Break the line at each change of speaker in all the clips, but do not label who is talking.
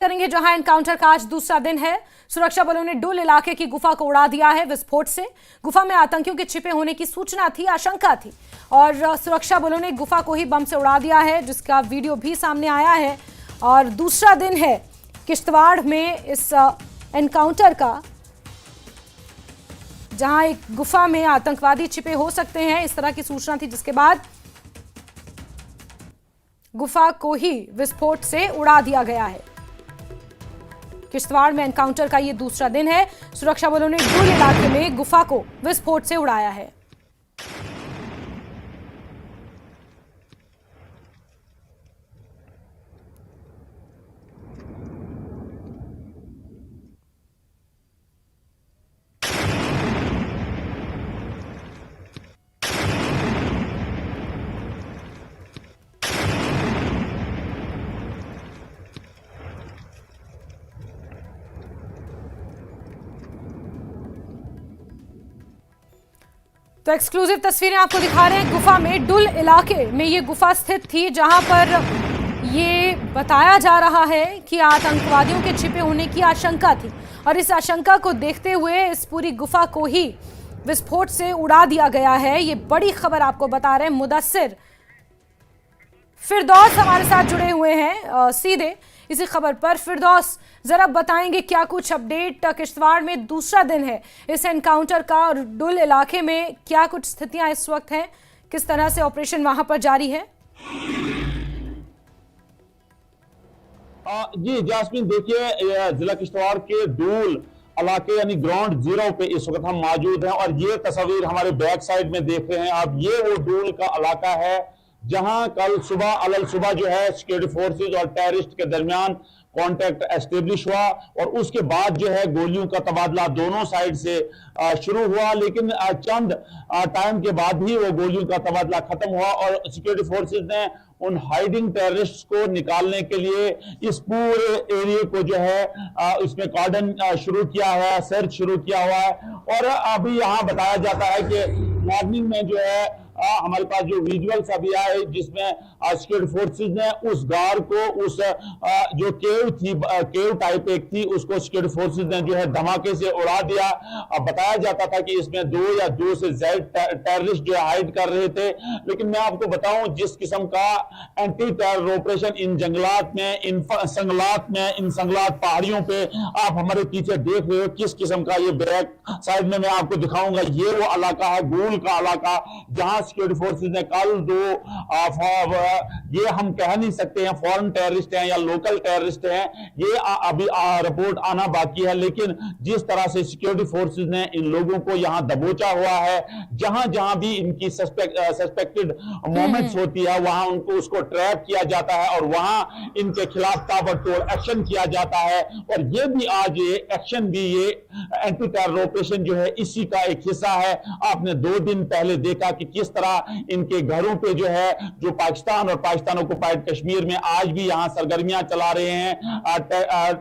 करेंगे जहां एनकाउंटर का आज दूसरा दिन है। सुरक्षा बलों ने डुल इलाके की गुफा को उड़ा दिया है विस्फोट से। गुफा में आतंकियों के छिपे होने की सूचना थी, आशंका थी और सुरक्षा बलों ने गुफा को ही बम से उड़ा दिया है, जिसका वीडियो भी सामने आया है। और दूसरा दिन है किश्तवाड़ में इस एनकाउंटर का, जहां एक गुफा में आतंकवादी छिपे हो सकते हैं, इस तरह की सूचना थी, जिसके बाद गुफा को ही विस्फोट से उड़ा दिया गया है। किश्तवाड़ में एनकाउंटर का ये दूसरा दिन है। सुरक्षा बलों ने डुल इलाके में गुफा को विस्फोट से उड़ाया है। तो एक्सक्लूसिव तस्वीरें आपको दिखा रहे हैं। गुफा में, डुल इलाके में ये गुफा स्थित थी, जहां पर ये बताया जा रहा है कि आतंकवादियों के छिपे होने की आशंका थी और इस आशंका को देखते हुए इस पूरी गुफा को ही विस्फोट से उड़ा दिया गया है। ये बड़ी खबर आपको बता रहे हैं। मुदस्सिर फिरदौस हमारे साथ जुड़े हुए हैं सीधे इसी खबर पर। फिरदौस, जरा बताएंगे क्या कुछ अपडेट? किश्तवाड़ में दूसरा दिन है इस एनकाउंटर का और डुल इलाके में क्या कुछ स्थितियां इस वक्त हैं, किस तरह से ऑपरेशन वहां पर जारी है?
जी जास्मीन, देखिए जिला किश्तवाड़ के डुल इलाके यानी ग्राउंड जीरो पे इस वक्त हम मौजूद हैं और ये तस्वीर हमारे बैक साइड में देख रहे हैं आप। ये वो डुल का इलाका है जहां कल सुबह अलल सुबह जो है सिक्योरिटी फोर्सेज और टेररिस्ट के दरमियान कांटेक्ट एस्टेब्लिश हुआ और उसके बाद जो है गोलियों का तबादला दोनों साइड से शुरू हुआ, लेकिन चंद टाइम के बाद ही वो गोलियों का तबादला खत्म हुआ और सिक्योरिटी फोर्सेज ने उन हाइडिंग टेररिस्ट को निकालने के लिए इस पूरे एरिया को जो है इसमें कॉर्डन शुरू किया हुआ है, सर्च शुरू किया हुआ है। और अभी यहाँ बताया जाता है कि मॉर्निंग में जो है हमारे पास जो विजुअल्स अभी आए, जिसमें सिक्योरिटी फोर्सेज ने उस गार को, उस जो केव थी, केव टाइप एक थी, उसको सिक्योरिटी फोर्सेज ने जो है धमाके से उड़ा दिया। बताया जाता था कि इसमें दो से ज्यादा टेररिस्ट जो हाइड कर रहे थे, लेकिन मैं आपको बताऊं जिस किस्म का एंटी टेरर ऑपरेशन इन जंगलात में, इन संगलात पहाड़ियों पे आप हमारे पीछे देख रहे हो, किस किस्म का ये बैक साइड में मैं आपको दिखाऊंगा। ये वो इलाका है, गुल का इलाका, जहां सिक्योरिटी फोर्सेज ने कल ये हम कह नहीं सकते हैं फॉरेन टेररिस्ट हैं या लोकल टेररिस्ट हैं, ये अभी रिपोर्ट आना बाकी है, लेकिन जिस तरह से सिक्योरिटी फोर्सेज ने इन लोगों को यहां दबोचा हुआ है, जहां जहां भी इनकी सस्पेक्टेड मोमेंट्स होती है वहां उनको उसको ट्रैप किया जाता है और वहां इनके खिलाफ ताबड़तोड़ एक्शन किया जाता है। और ये भी आज ये एक्शन भी, ये एंटी टेरर ऑपरेशन जो है इसी का एक हिस्सा है। आपने 2 दिन पहले देखा कि किस तरह इनके घरों पे जो है, जो पाकिस्तान और पाकिस्तान ऑक्युपाइड कश्मीर में आज भी यहां सरगर्मियां चला रहे हैं,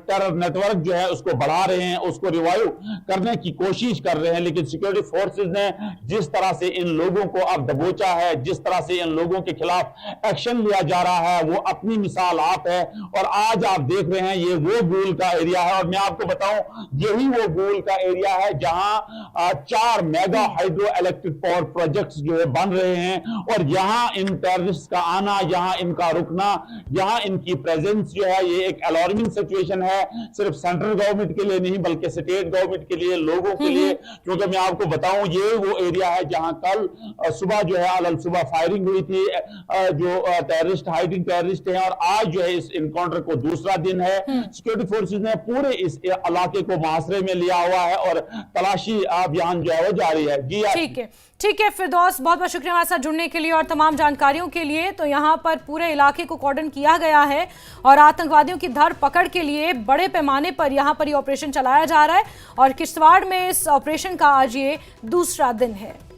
टेरर नेटवर्क जो है उसको बढ़ा रहे हैं, उसको रिवाइव करने की कोशिश कर रहे हैं। लेकिन सिक्योरिटी फोर्सेज ने जिस तरह से इन लोगों को अब दबोचा है, जिस तरह से इन लोगों के खिलाफ एक्शन लिया जा रहा है, वो अपनी मिसाल आप है। और आज आप देख रहे हैं ये वो गुल का एरिया है और मैं आपको बताऊं यही वो गुल का एरिया है जहां 4 mega hydro electric power projects जो है बन रहे हैं और यहां इन टेररिस्ट का आना, यहां इनका रुकना, यहां इनकी प्रेजेंस जो है, ये एक अलार्मिंग सिचुएशन है, सिर्फ सेंट्रल गवर्नमेंट के लिए नहीं बल्कि स्टेट गवर्नमेंट के लिए, लोगों के लिए। क्योंकि मैं आपको बताऊं ये वो एरिया है जहां कल सुबह जो है अलल सुबह फायरिंग हुई थी, जो टेररिस्ट हाइडिंग टेररिस्ट हैं, और आज जो है इस इनकाउंटर को दूसरा दिन है। सिक्योरिटी फोर्सेज ने पूरे इस इलाके को मुहासरे में लिया हुआ है और तलाशी अभियान जो है वो जारी है। जी
ठीक है फिरदौस, बहुत बहुत शुक्रिया हमारे साथ जुड़ने के लिए और तमाम जानकारियों के लिए। तो यहाँ पर पूरे इलाके को कॉर्डन किया गया है और आतंकवादियों की धर पकड़ के लिए बड़े पैमाने पर यहाँ पर ये ऑपरेशन चलाया जा रहा है और किश्तवाड़ में इस ऑपरेशन का आज ये दूसरा दिन है।